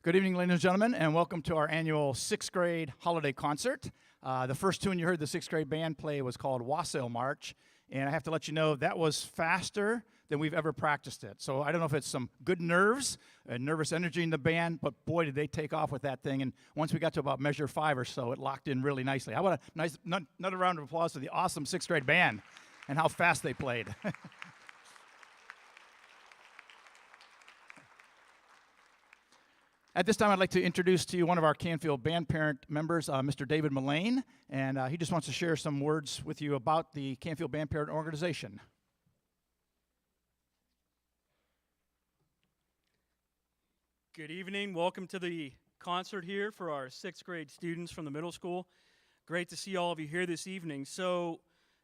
Good evening, ladies and gentlemen, and welcome to our annual 6th grade holiday concert. The first tune you heard the 6th grade band play was called Wassail March, and I have to let you know that was faster than we've ever practiced it. So I don't know if it's some good nerves and nervous energy in the band, but boy, did they take off with that thing. And once we got to about measure 5 or so, it locked in really nicely. How about another round of applause to the awesome 6th grade band and how fast they played. At this time, I'd like to introduce to you one of our Canfield band parent members, Mr. David Mullane, and he just wants to share some words with you about the Canfield band parent organization. Good evening. Welcome to the concert here for our 6th grade students from the middle school. Great to see all of you here this evening. So,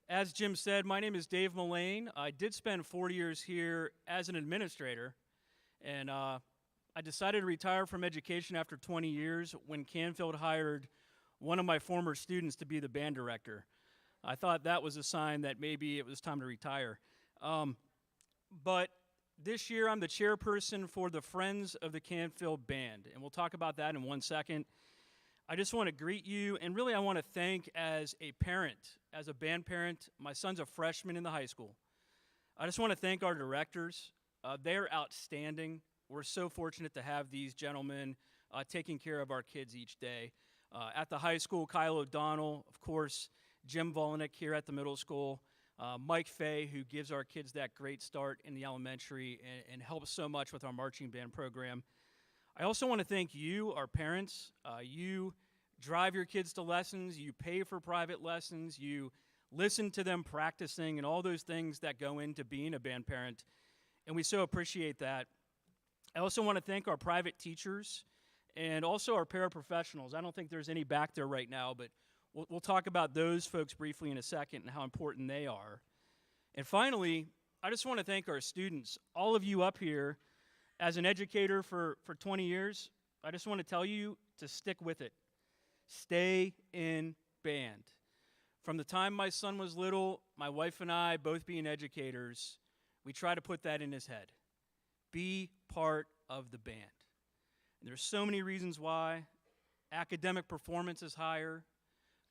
as Jim said, my name is Dave Mullane. I did spend 4 years here as an administrator, and I decided to retire from education after 20 years when Canfield hired one of my former students to be the band director. I thought that was a sign that maybe it was time to retire. But this year I'm the chairperson for the Friends of the Canfield Band, and we'll talk about that in 1 second. I just want to greet you, and really I want to thank as a parent, as a band parent, my son's a freshman in the high school. I just want to thank our directors. They're outstanding. We're so fortunate to have these gentlemen taking care of our kids each day. At the high school, Kyle O'Donnell, of course, Jim Volinick here at the middle school, Mike Fay, who gives our kids that great start in the elementary and helps so much with our marching band program. I also want to thank you, our parents. You drive your kids to lessons, you pay for private lessons, you listen to them practicing, and all those things that go into being a band parent, and we so appreciate that. I also want to thank our private teachers and also our paraprofessionals. I don't think there's any back there right now, but we'll talk about those folks briefly in a second and how important they are. And finally, I just want to thank our students, all of you up here. As an educator for 20 years, I just want to tell you to stick with it. Stay in band. From the time my son was little, my wife and I, both being educators, we try to put that in his head. Be part of the band. And there's so many reasons why. Academic performance is higher,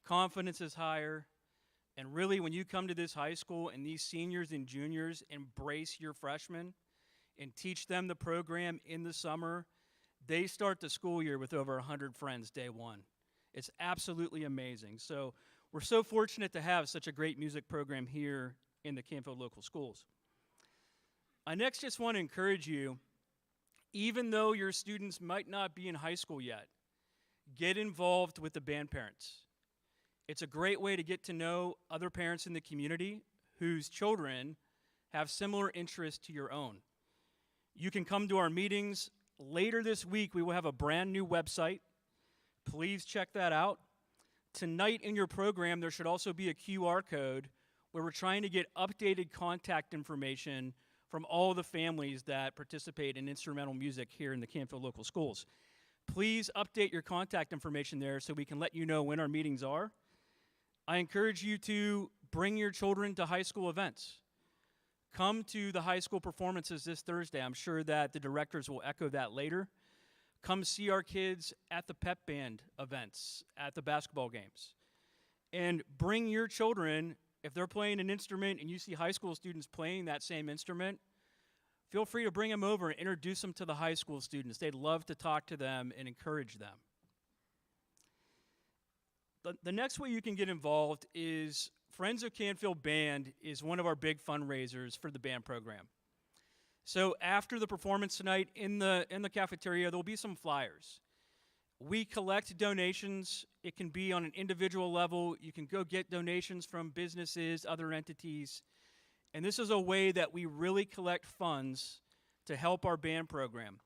confidence is higher, and really when you come to this high school and these seniors and juniors embrace your freshmen and teach them the program in the summer, they start the school year with over 100 friends day one. It's absolutely amazing. So we're so fortunate to have such a great music program here in the Canfield local schools. I next just want to encourage you, even though your students might not be in high school yet, get involved with the band parents. It's a great way to get to know other parents in the community whose children have similar interests to your own. You can come to our meetings. Later this week, we will have a brand new website. Please check that out. Tonight in your program, there should also be a QR code where we're trying to get updated contact information from all the families that participate in instrumental music here in the Canfield local schools. Please update your contact information there so we can let you know when our meetings are. I encourage you to bring your children to high school events. Come to the high school performances this Thursday. I'm sure that the directors will echo that later. Come see our kids at the pep band events, at the basketball games. And bring your children. If they're playing an instrument and you see high school students playing that same instrument, feel free to bring them over and introduce them to the high school students. They'd love to talk to them and encourage them. The next way you can get involved is Friends of Canfield Band is one of our big fundraisers for the band program. So after the performance tonight in the cafeteria, there'll be some flyers. We collect donations. It can be on an individual level. You can go get donations from businesses, other entities. And this is a way that we really collect funds to help our band program.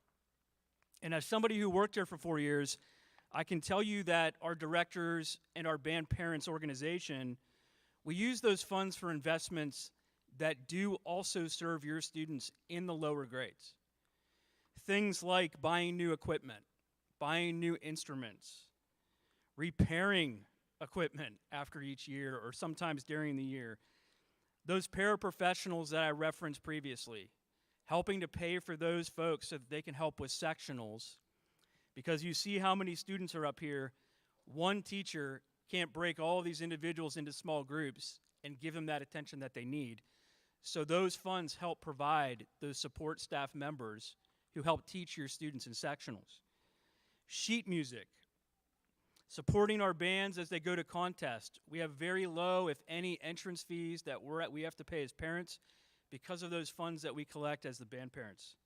And as somebody who worked here for 4 years, I can tell you that our directors and our band parents organization, we use those funds for investments that do also serve your students in the lower grades. Things like buying new equipment, buying new instruments, repairing equipment after each year or sometimes during the year. Those paraprofessionals that I referenced previously, helping to pay for those folks so that they can help with sectionals. because you see how many students are up here. One teacher can't break all of these individuals into small groups and give them that attention that they need. So those funds help provide those support staff members who help teach your students in sectionals. Sheet music, supporting our bands as they go to contest. We have very low, if any, entrance fees that we have to pay as parents because of those funds that we collect as the band parents.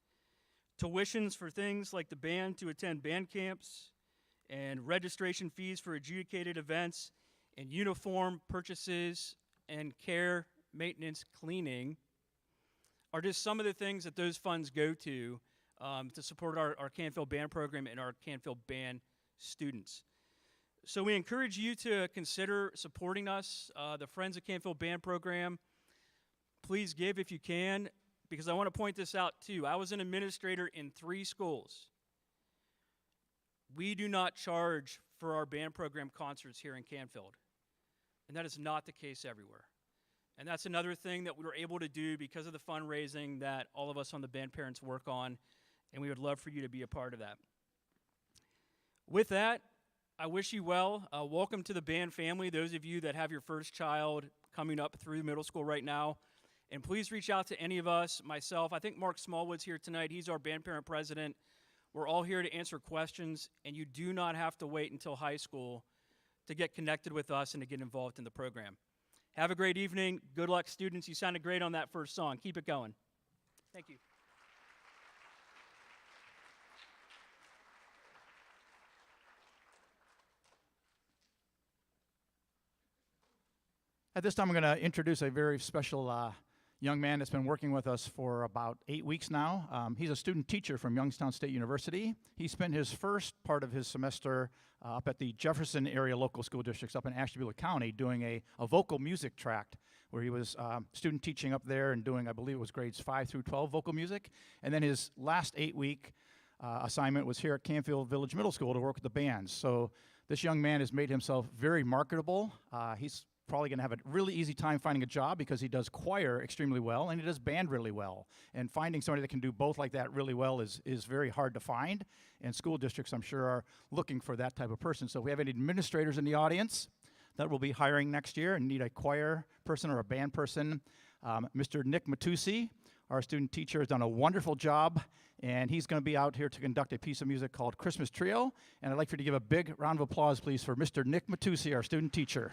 Tuitions for things like the band to attend band camps, and registration fees for adjudicated events, and uniform purchases, and care, maintenance, cleaning are just some of the things that those funds go to support our Canfield band program and our Canfield band students. So we encourage you to consider supporting us, the Friends of Canfield band program. Please give if you can, because I want to point this out too. I was an administrator in 3 schools. We do not charge for our band program concerts here in Canfield, and that is not the case everywhere. And that's another thing that we were able to do because of the fundraising that all of us on the band parents work on, and we would love for you to be a part of that. With that, I wish you well. Welcome to the band family, those of you that have your first child coming up through middle school right now. And please reach out to any of us, myself. I think Mark Smallwood's here tonight. He's our band parent president. We're all here to answer questions, and you do not have to wait until high school to get connected with us and to get involved in the program. Have a great evening. Good luck, students. You sounded great on that first song. Keep it going. Thank you. At this time, I'm going to introduce a very special young man that's been working with us for about 8 weeks now. He's a student teacher from Youngstown State University. He spent his first part of his semester up at the Jefferson area local school districts up in Ashtabula County doing a vocal music tract where he was student teaching up there and doing, I believe it was grades 5 through 12 vocal music. And then his last 8-week assignment was here at Canfield Village Middle School to work with the bands. So this young man has made himself very marketable. He's probably going to have a really easy time finding a job because he does choir extremely well and he does band really well. And finding somebody that can do both like that really well is very hard to find. And school districts, I'm sure, are looking for that type of person. So if we have any administrators in the audience that will be hiring next year and need a choir person or a band person, Mr. Nick Matusi, our student teacher, has done a wonderful job, and he's going to be out here to conduct a piece of music called Christmas Trio. And I'd like for you to give a big round of applause, please, for Mr. Nick Matusi, our student teacher.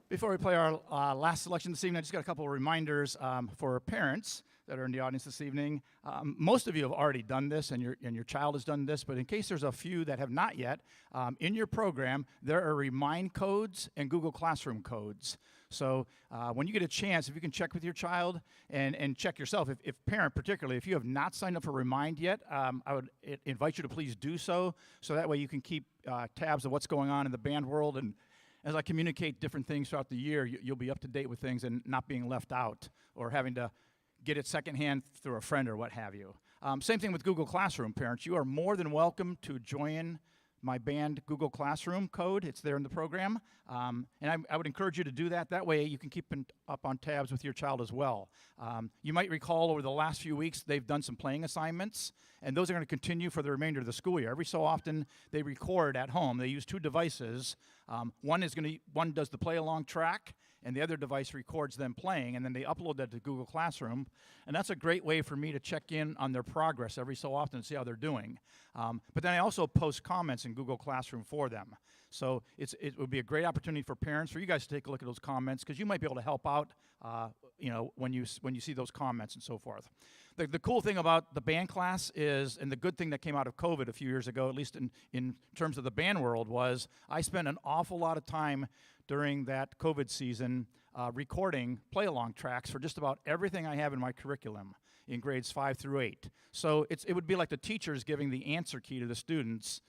Before we play our last selection this evening, I just got a couple of reminders for parents that are in the audience this evening. Most of you have already done this, and your child has done this, but in case there's a few that have not yet, in your program, there are remind codes and Google Classroom codes. So when you get a chance, if you can check with your child and check yourself, if parent particularly, if you have not signed up for Remind yet, I would invite you to please do so that way you can keep tabs of what's going on in the band world, and as I communicate different things throughout the year, you'll be up to date with things and not being left out or having to get it secondhand through a friend or what have you. Same thing with Google Classroom, parents. You are more than welcome to join my band Google Classroom code. It's there in the program. And I would encourage you to do that. That way you can keep up on tabs with your child as well. You might recall over the last few weeks they've done some playing assignments, and those are going to continue for the remainder of the school year. Every so often they record at home. They use two devices. One does the play along track, and the other device records them playing, and then they upload that to Google Classroom. And that's a great way for me to check in on their progress every so often and see how they're doing. But then I also post comments in Google Classroom for them. So it would be a great opportunity for parents, for you guys to take a look at those comments, because you might be able to help out when you see those comments and so forth. The cool thing about the band class is, and the good thing that came out of COVID a few years ago, at least in terms of the band world, was I spent an awful lot of time during that COVID season recording play-along tracks for just about everything I have in my curriculum in grades 5 through 8. So it would be like the teachers giving the answer key to the students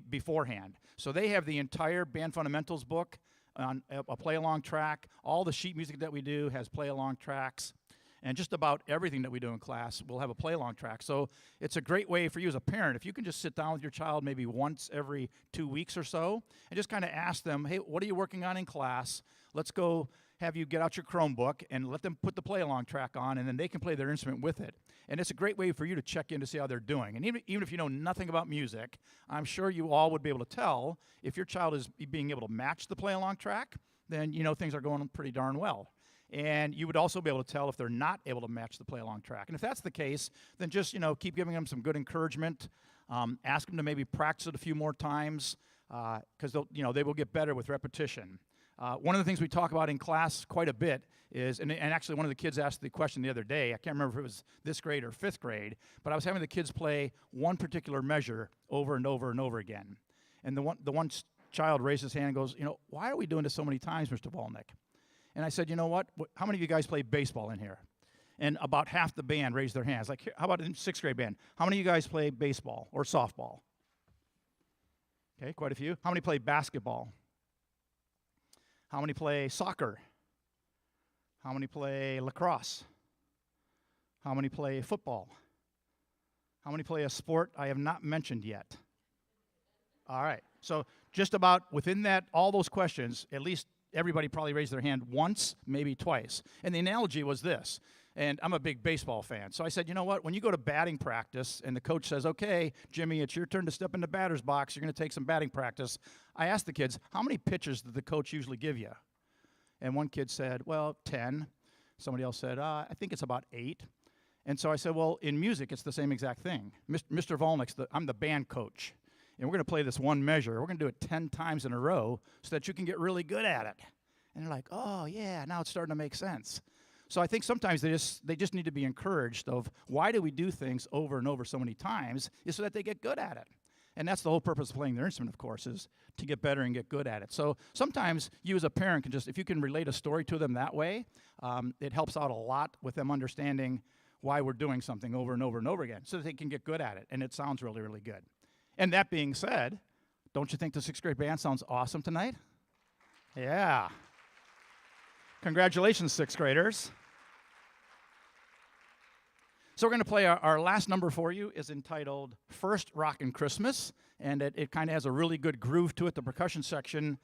beforehand. So they have the entire Band Fundamentals book on a play-along track. All the sheet music that we do has play-along tracks. And just about everything that we do in class will have a play-along track. So it's a great way for you as a parent, if you can just sit down with your child maybe once every 2 weeks or so and just kind of ask them, hey, what are you working on in class? Let's go have you get out your Chromebook and let them put the play-along track on, and then they can play their instrument with it. And it's a great way for you to check in to see how they're doing. And even if you know nothing about music, I'm sure you all would be able to tell if your child is being able to match the play-along track, then you know things are going pretty darn well. And you would also be able to tell if they're not able to match the play-along track. And if that's the case, then just keep giving them some good encouragement. Ask them to maybe practice it a few more times, because they will get better with repetition. One of the things we talk about in class quite a bit is, and actually one of the kids asked the question the other day. I can't remember if it was this grade or 5th grade, but I was having the kids play one particular measure over and over and over again. And the one child raised his hand and goes, why are we doing this so many times, Mr. Volnick? And I said, you know what? How many of you guys play baseball in here? And about half the band raised their hands. Like, how about in 6th grade band? How many of you guys play baseball or softball? Okay, quite a few. How many play basketball? How many play soccer? How many play lacrosse? How many play football? How many play a sport I have not mentioned yet? All right. So just about within all those questions, at least everybody probably raised their hand once, maybe twice. And the analogy was this, and I'm a big baseball fan. So I said, you know what, when you go to batting practice and the coach says, okay, Jimmy, it's your turn to step in the batter's box, you're going to take some batting practice. I asked the kids, how many pitches did the coach usually give you? And one kid said, well, 10. Somebody else said, I think it's about 8. And so I said, well, in music, it's the same exact thing. Mr. Volnick, I'm the band coach. And we're going to play this one measure. We're going to do it 10 times in a row so that you can get really good at it. And they're like, oh, yeah, now it's starting to make sense. So I think sometimes they just need to be encouraged of why do we do things over and over so many times is so that they get good at it. And that's the whole purpose of playing their instrument, of course, is to get better and get good at it. So sometimes you as a parent can if you can relate a story to them that way, it helps out a lot with them understanding why we're doing something over and over and over again so that they can get good at it. And it sounds really, really good. And that being said, don't you think the 6th grade band sounds awesome tonight? Yeah. Congratulations, 6th graders. So we're going to play our last number for you is entitled First Rockin' Christmas, and it kind of has a really good groove to it. The percussion section,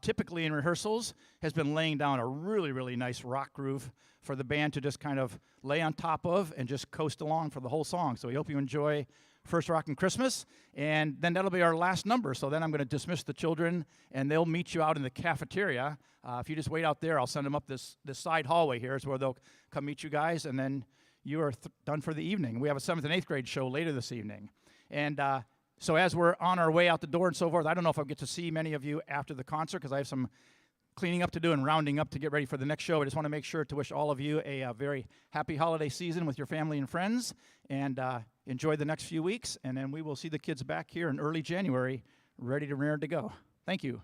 typically in rehearsals, has been laying down a really, really nice rock groove for the band to just kind of lay on top of and just coast along for the whole song. So we hope you enjoy First Rockin' Christmas, and then that'll be our last number. So then I'm going to dismiss the children, and they'll meet you out in the cafeteria. If you just wait out there, I'll send them up this side hallway here is where they'll come meet you guys, and then you are done for the evening. We have a 7th and 8th grade show later this evening. And so as we're on our way out the door and so forth, I don't know if I'll get to see many of you after the concert because I have some cleaning up to do and rounding up to get ready for the next show. I just want to make sure to wish all of you a very happy holiday season with your family and friends, and enjoy the next few weeks. And then we will see the kids back here in early January, ready to raring to go. Thank you.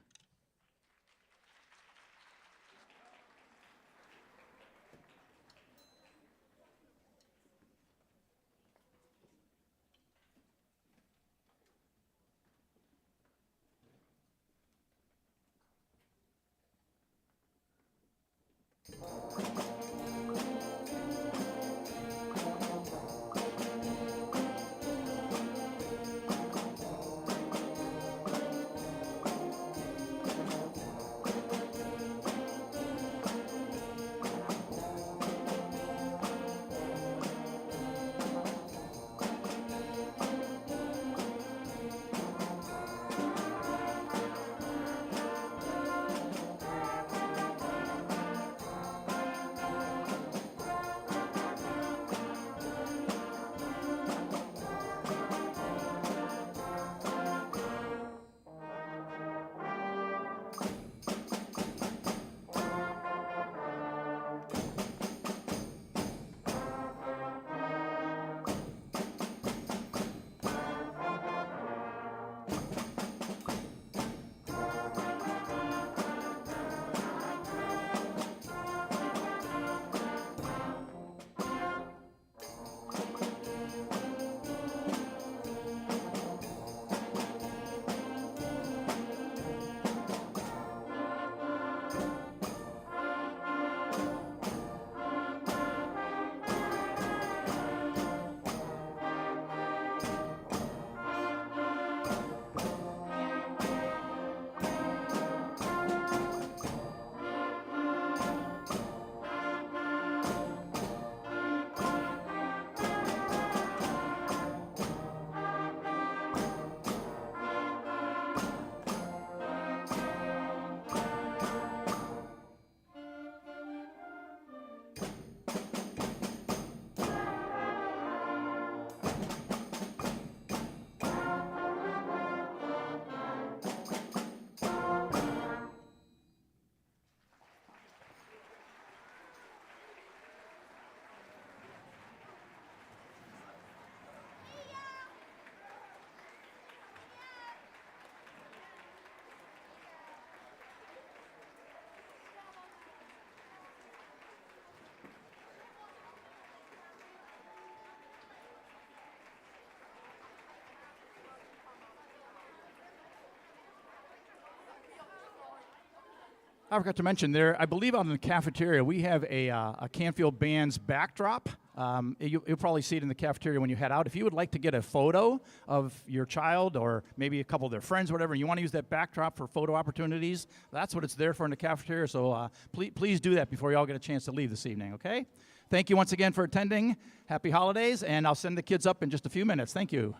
I forgot to mention there, I believe out in the cafeteria, we have a Canfield Band's backdrop. You'll probably see it in the cafeteria when you head out. If you would like to get a photo of your child or maybe a couple of their friends, whatever, and you want to use that backdrop for photo opportunities, that's what it's there for in the cafeteria. So please do that before you all get a chance to leave this evening, okay? Thank you once again for attending. Happy holidays, and I'll send the kids up in just a few minutes. Thank you.